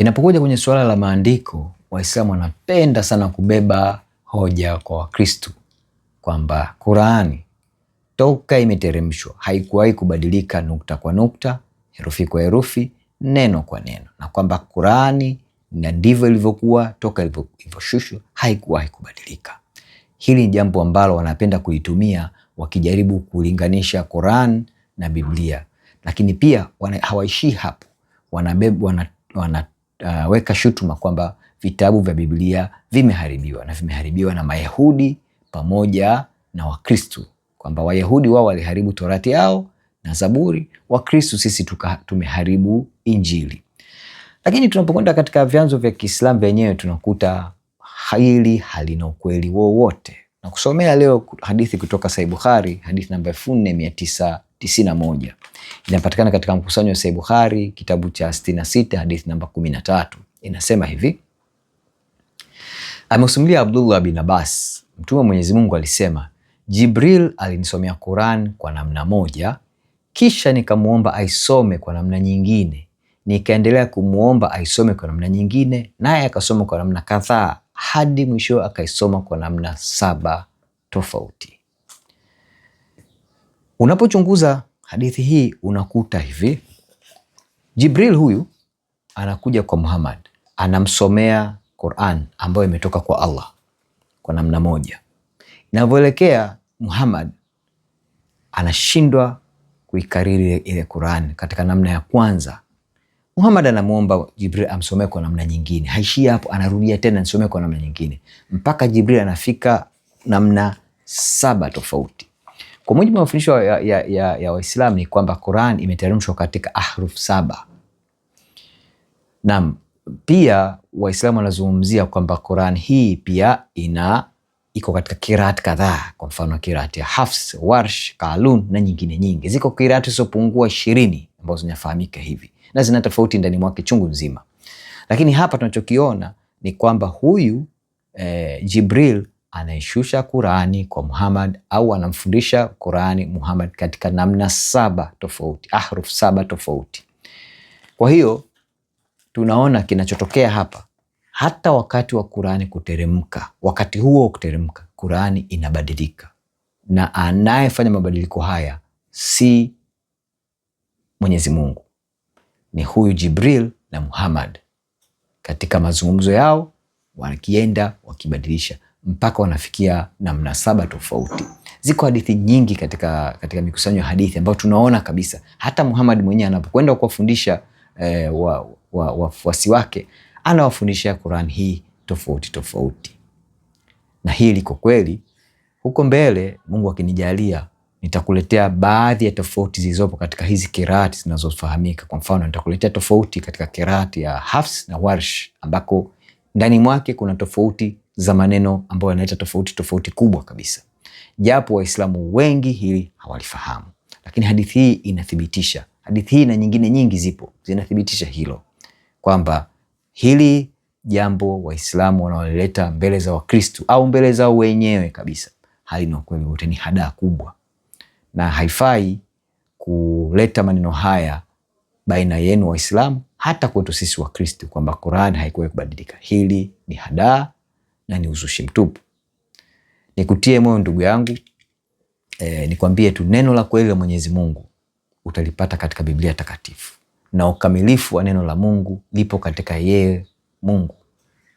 Inapokuja kwenye suala la maandiko, Waislamu wanapenda sana kubeba hoja kwa Wakristo kwamba Qur'ani toka imeteremshwa haikuwahi kubadilika nukta kwa nukta, herufi kwa herufi, neno kwa neno, na kwamba Qur'ani na ndivyo ilivyokuwa toka ilivyoshushwa, haikuwahi kubadilika. Hili ni jambo ambalo wanapenda kulitumia wakijaribu kulinganisha Qur'an na Biblia. Lakini pia hawaishii hapo. Wanaweka shutuma kwamba vitabu vya Biblia vimeharibiwa na Mayahudi pamoja na Wakristo, kwamba Wayahudi wao waliharibu Torati yao na Zaburi, Wakristo sisi tumeharibu Injili. Lakini tunapokwenda katika vyanzo vya Kiislamu vyenyewe tunakuta hili halina ukweli wowote. Na kusomea leo hadithi kutoka Sahih Bukhari, hadithi namba 4991. Inapatikana katika mkusanyo wa Sahih Bukhari, kitabu cha 66, hadithi namba 13. Inasema hivi: amesimulia Abdullah bin Abbas, Mtume wa Mwenyezi Mungu alisema, Jibril alinisomea Qur'an kwa namna moja, kisha nikamuomba aisome kwa namna nyingine, nikaendelea kumuomba aisome kwa namna nyingine, naye akasoma kwa namna kadhaa hadi mwisho akaisoma kwa namna 7 tofauti. Unapochunguza hadithi hii unakuta hivi: Jibril huyu anakuja kwa Muhammad, anamsomea Qur'an ambayo imetoka kwa Allah kwa namna moja. Inavyoelekea Muhammad anashindwa kuikariri ile Qur'an katika namna ya kwanza. Muhammad anamuomba Jibril amsomee kwa namna nyingine. Haishii hapo, anarudia tena nisomee kwa namna nyingine, mpaka Jibril anafika namna 7 tofauti. Kwa mujibu wa mafundisho ya Waislamu ni kwamba Qur'an imeteremshwa katika ahruf 7. Na pia Waislamu wanazungumzia kwamba Qur'an hii pia iko katika kiraat kadhaa, kwa mfano kiraat ya Hafs, Warsh, Qalun na nyingine nyingi. Ziko kiraat zisizopungua 20 ambazo zinafahamika hivi, na zina tofauti ndani mwake chungu nzima. Lakini hapa tunachokiona ni kwamba huyu Jibril anaishusha Qur'ani kwa Muhammad, au anamfundisha Qur'ani Muhammad katika namna 7 tofauti, ahruf 7 tofauti. Kwa hiyo tunaona kinachotokea hapa, hata wakati wa Qur'ani kuteremka, wakati huo kuteremka, Qur'ani inabadilika, na anayefanya mabadiliko haya si Mwenyezi Mungu, ni huyu Jibril na Muhammad. Katika mazungumzo yao wakienda wakibadilisha mpaka wanafikia namna 7 tofauti. Ziko hadithi nyingi katika mikusanyo ya hadithi ambayo tunaona kabisa hata Muhammad mwenyewe anapokwenda kuwafundisha wafuasi wake, anawafundisha Qur'an hii tofauti tofauti. Na hii liko kweli. Huko mbele Mungu akinijalia nitakuletea baadhi ya tofauti zilizopo katika hizi kiraati zinazofahamika. Kwa mfano nitakuletea tofauti katika kiraati ya Hafs na Warsh, ambako ndani mwake kuna tofauti za maneno ambayo yanaleta tofauti kubwa kabisa. Japo Waislamu wengi hili hawalifahamu, lakini hadithi hii inathibitisha. Hadithi hii na nyingine nyingi zipo zinathibitisha hilo, kwamba hili jambo Waislamu wanaoleta mbele za Wakristo au mbele zao wenyewe kabisa halina ukweli wote, ni hadaa kubwa, na haifai kuleta maneno haya baina yenu Waislamu hata kwetu sisi Wakristo kwamba Qur'an haikuwahi kubadilika. Hili ni hadaa na ni uzushi mtupu. Nikutie moyo ndugu yangu, nikwambie tu neno la kweli la Mwenyezi Mungu utalipata katika Biblia takatifu, na ukamilifu wa neno la Mungu lipo katika yeye Mungu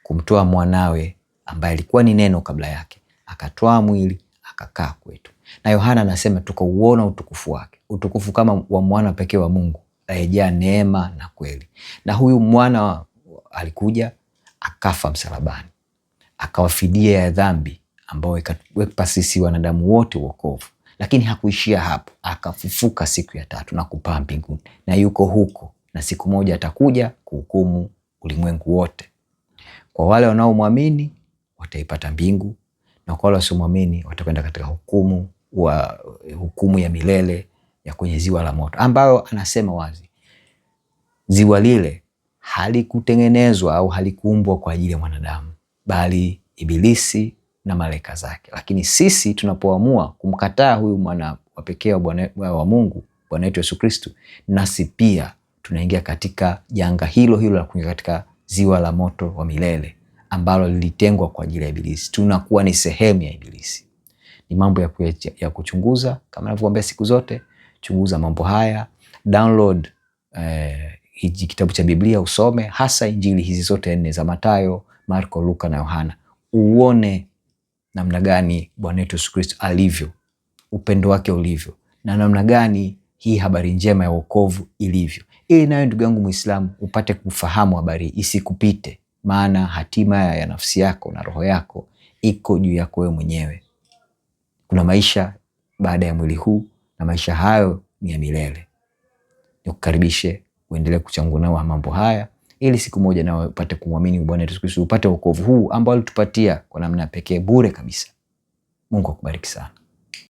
kumtoa mwanawe ambaye alikuwa ni neno kabla yake, akatoa mwili akakaa kwetu. Na Yohana anasema tukauona utukufu wake, utukufu kama wa mwana pekee wa Mungu aliyejaa neema na kweli. Na huyu mwana alikuja akafa msalabani, akawafidia ya dhambi ambayo ikatupa sisi wanadamu wote wokovu. Lakini hakuishia hapo, akafufuka siku ya 3 na kupaa mbinguni, na yuko huko, na siku moja atakuja kuhukumu ulimwengu wote. Kwa wale wanaomwamini wataipata mbingu, na kwa wale wasiomwamini watakwenda katika hukumu ya milele ya kwenye ziwa la moto, ambayo anasema wazi ziwa lile halikutengenezwa au halikuumbwa kwa ajili ya mwanadamu, bali Ibilisi na malaika zake. Lakini sisi tunapoamua kumkataa huyu mwana wa pekee wa Mungu, Bwana wetu Yesu Kristo, nasi pia tunaingia katika janga hilo la kuingia katika ziwa la moto wa milele ambalo lilitengwa kwa ajili ya Ibilisi. Tunakuwa ni sehemu ya Ibilisi. Ni mambo ya kuchunguza. Kama navyoambia siku zote, chunguza mambo haya. Download hiki kitabu cha Biblia usome, hasa injili hizi zote 4 za Mathayo, Marko, Luka na Yohana. Uone namna gani Bwana wetu Yesu Kristo alivyo, upendo wake ulivyo, na namna gani hii habari njema ya wokovu ilivyo, ili nawe ndugu yangu Muislamu upate kufahamu habari, isikupite. Maana hatima ya nafsi yako na roho yako iko juu yako wewe mwenyewe. Kuna maisha baada ya mwili huu, na maisha hayo ni ya milele. Nikukaribishe uendelee kuchangua mambo haya, ili siku moja nawe upate kumwamini Bwana Yesu Kristo, upate wokovu huu ambao alitupatia kwa namna pekee bure kabisa. Mungu akubariki sana.